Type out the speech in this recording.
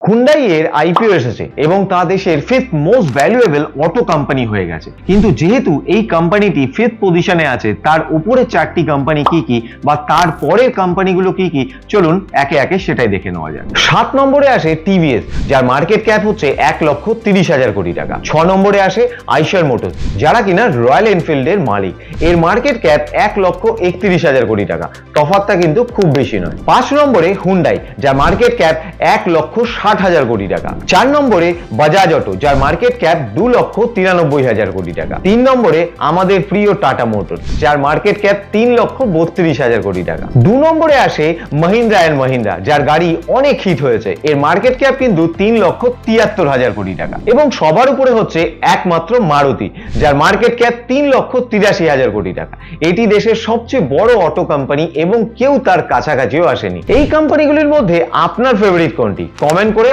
Hyundai এর IPO এসেছে এবং তা দেশের fifth most valuable auto company হয়ে গেছে। কিন্তু যেহেতু এই কোম্পানিটি ফিফথ পজিশনে আছে, তার উপরে চারটি কোম্পানি কি কি বা তার পরের কোম্পানিগুলো কি কি, চলুন একে একে সেটাই দেখে নেওয়া যাক। 7 নম্বরে আসে টিভিএস, যার মার্কেট ক্যাপ হচ্ছে 1,30,000 কোটি টাকা। 6 নম্বরে আসে আইশার মোটরস, যারা কিনা রয়্যাল এনফিল্ডের মালিক। এর মার্কেট ক্যাপ 1,31,000 কোটি টাকা। তফাৎটা কিন্তু খুব বেশি নয়। 5 নম্বরে হুন্ডাই, যার মার্কেট ক্যাপ 1,60,000 কোটি টাকা। 4 নম্বরে বাজাজ অটো, যার মার্কেট ক্যাপ 2,93,000 কোটি টাকা। 3 নম্বরে আমাদের প্রিয় টাটা মোটরস, যার মার্কেট ক্যাপ 3,32,000 কোটি টাকা। 2 নম্বরে আসে মহিন্দ্রা অ্যান্ড মহিন্দ্রা, যার গাড়ি অনেক হিট হয়েছে। এর মার্কেট ক্যাপ কিন্তু 3,73,000 কোটি টাকা। এবং সবার উপরে হচ্ছে একমাত্র মারুতি, যার মার্কেট ক্যাপ 3,83,000 কোটি টাকা। এটি দেশের সবচেয়ে বড় অটো কোম্পানি এবং কেউ তার কাছাকাছিও আসেনি। এই কোম্পানিগুলির মধ্যে আপনার ফেভারিট কোনটি? কমেন্ট করে